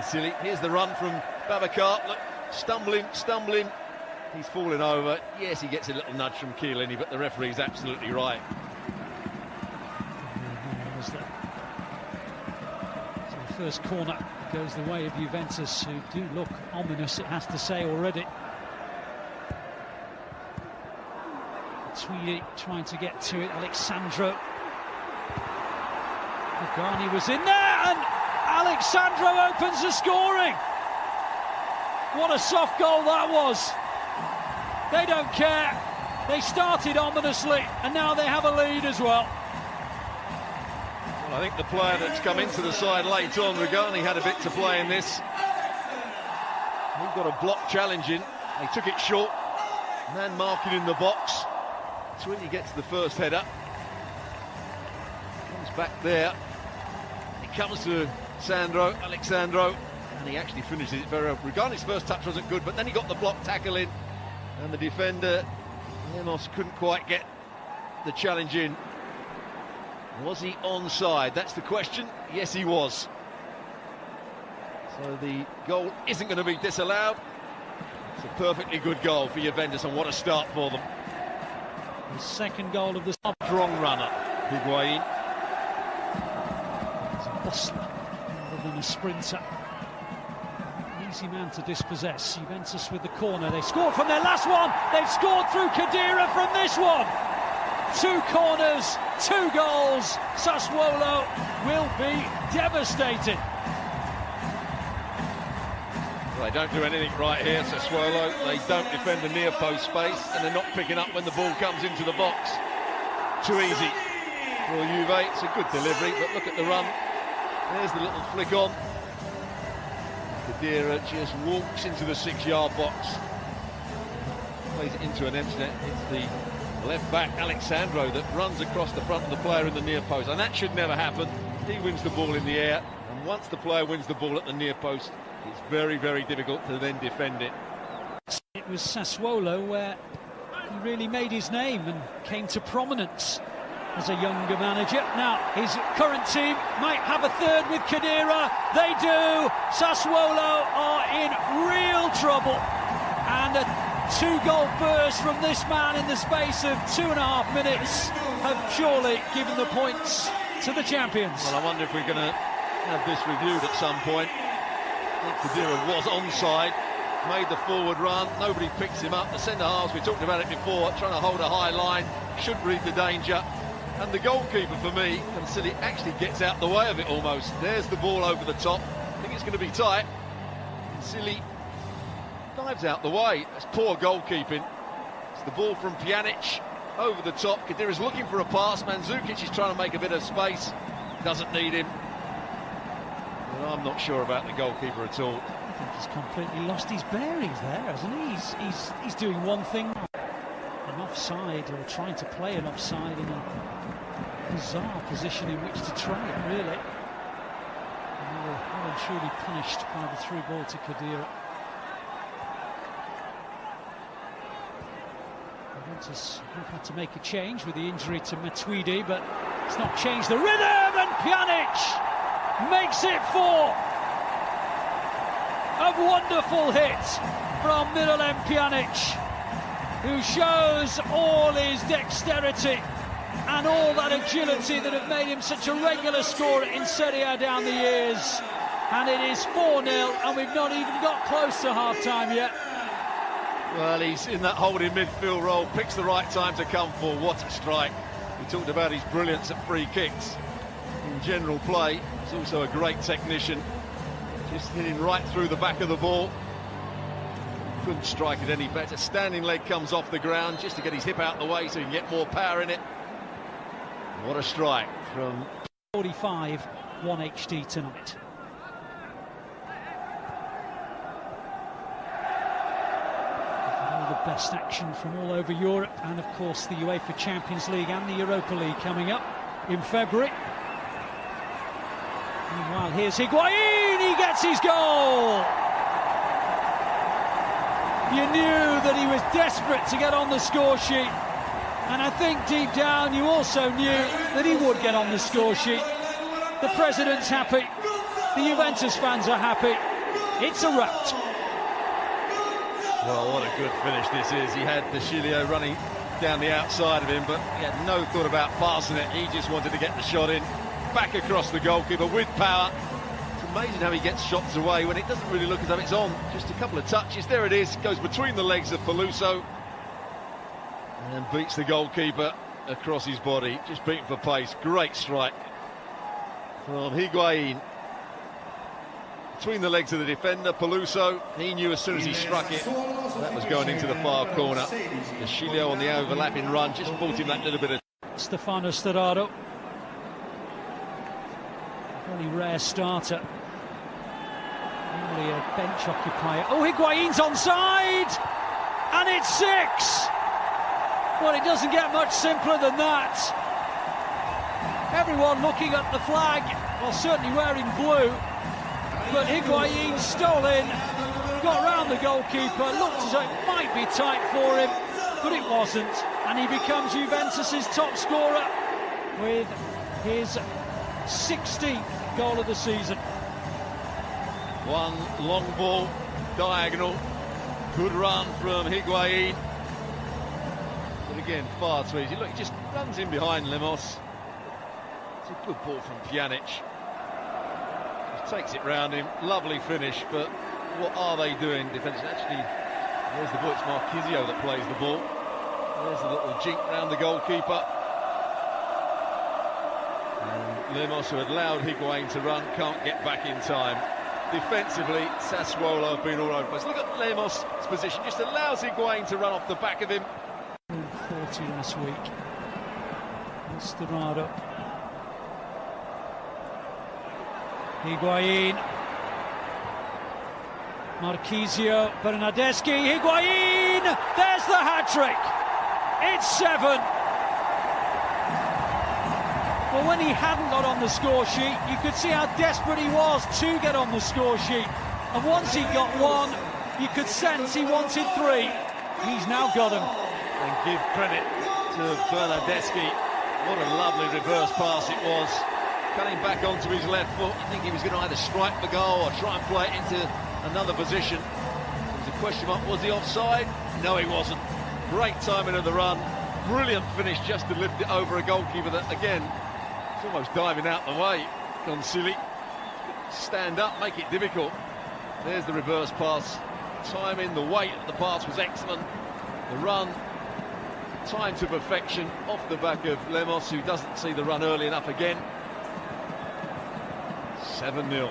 silly. Here's the run from Babacar. Look, stumbling. He's falling over. Yes, he gets a little nudge from Chiellini, but the referee's absolutely right. So the first corner goes the way of Juventus, who do look ominous, it has to say already. Tweedy trying to get to it. Alexandro. Garni was in there, and Alexandro opens the scoring. What a soft goal that was. They don't care. They started ominously, and now they have a lead as well. Well, I think the player that's come into the side late on, Regani, had a bit to play in this. He got a block challenging. They took it short. Man marking in the box. Tweedy gets the first header. Comes back there. It comes to Alexandro, and he actually finishes it very well. Regani's first touch wasn't good, but then he got the block tackle in, and the defender, Lemos, couldn't quite get the challenge in. Was he onside? That's the question. Yes, he was. So the goal isn't going to be disallowed. It's a perfectly good goal for Juventus, and what a start for them. The second goal of the strong runner, Higuain. He's a bustler rather than a sprinter. Easy man to dispossess. Juventus with the corner. They scored from their last one. They've scored through Khedira from this one. 2 corners, 2 goals. Sassuolo will be devastated. They don't do anything right here, Sassuolo. They don't defend the near post space, and they're not picking up when the ball comes into the box. Too easy for Juve. It's a good delivery, but look at the run. There's the little flick on. Khedira just walks into the 6-yard box. Plays it into an empty net. It's the left back, Alexandro, that runs across the front of the player in the near post, and that should never happen. He wins the ball in the air, and once the player wins the ball at the near post, it's very, very difficult to then defend it. It was Sassuolo where he really made his name and came to prominence as a younger manager. Now, his current team might have a third with Khedira. They do. Sassuolo are in real trouble. And a 2-goal burst from this man in the space of 2.5 minutes have surely given the points to the champions. Well, I wonder if we're going to have this reviewed at some point. Khedira was onside, made the forward run, nobody picks him up. The centre-halves, we talked about it before, trying to hold a high line, should read the danger. And the goalkeeper, for me, Cancilli, actually gets out the way of it almost. There's the ball over the top. I think it's going to be tight. Cancilli dives out the way. That's poor goalkeeping. It's the ball from Pjanic over the top. Khedira's looking for a pass. Mandzukic is trying to make a bit of space. Doesn't need him. I'm not sure about the goalkeeper at all. I think he's completely lost his bearings there, hasn't he? He's doing one thing, an offside, or trying to play an offside in a bizarre position in which to try it, really. And they were well and truly punished by the through ball to Khedira. Juventus have had to make a change with the injury to Matuidi, but it's not changed the rhythm, and Pjanic makes it 4. A wonderful hit from Miralem Pjanic, who shows all his dexterity and all that agility that have made him such a regular scorer in Serie A down the years. And it is 4-0, and we've not even got close to half-time yet. Well, he's in that holding midfield role, picks the right time to come for. What a strike. We talked about his brilliance at free kicks. In general play, he's also a great technician. Just hitting right through the back of the ball. Couldn't strike it any better. Standing leg comes off the ground just to get his hip out the way so he can get more power in it. What a strike from 45, 1 HD tonight. All the best action from all over Europe, and of course the UEFA Champions League and the Europa League coming up in February. Meanwhile, here's Higuain, he gets his goal! You knew that he was desperate to get on the score sheet, and I think deep down you also knew that he would get on the score sheet. The president's happy, the Juventus fans are happy, It's a rout. Well, what a good finish this is. He had De Sciglio running down the outside of him, but he had no thought about passing it. He just wanted to get the shot in, back across the goalkeeper with power. It's amazing how he gets shots away when it doesn't really look as though it's on. Just a couple of touches. There it is. Goes between the legs of Peluso and beats the goalkeeper across his body. Just beaten for pace. Great strike from Higuain. Between the legs of the defender, Peluso. He knew as soon as he struck it that was going into the far corner. De Sciglio on the overlapping run just bought him that little bit of... Stefano Sturaro. Very rare starter. Only a bench occupier. Oh, Higuain's onside! And it's 6! Well, it doesn't get much simpler than that. Everyone looking at the flag, well, certainly wearing blue. But Higuain stole in, got round the goalkeeper, looked as though it might be tight for him, but it wasn't. And he becomes Juventus' top scorer with his 16th goal of the season. One long ball, diagonal, good run from Higuain. But again, far too easy. Look, he just runs in behind Lemos. It's a good ball from Pjanic. Takes it round him, lovely finish, but what are they doing defensively? Actually, there's the ball, it's Marquisio that plays the ball. There's a little jink round the goalkeeper. And Lemos, who had allowed Higuain to run, can't get back in time. Defensively, Sassuolo have been all over the place. Look at Lemos' position, just allows Higuain to run off the back of him. 40 last week. Sturaro. Higuain, Marquisio, Bernardeschi, Higuain, there's the hat-trick, it's 7. Well, when he hadn't got on the score sheet, you could see how desperate he was to get on the score sheet, and once he got 1, you could sense he wanted 3. He's now got them. And give credit to Bernardeschi, what a lovely reverse pass it was. Cutting back onto his left foot. You think he was going to either strike the goal or try and play it into another position. There was a question mark, was he offside? No, he wasn't. Great timing of the run. Brilliant finish just to lift it over a goalkeeper that, again, it's almost diving out the way. Gone silly. Stand up, make it difficult. There's the reverse pass. Timing, the weight of the pass was excellent. The run, timed to perfection off the back of Lemos, who doesn't see the run early enough again. 7-0.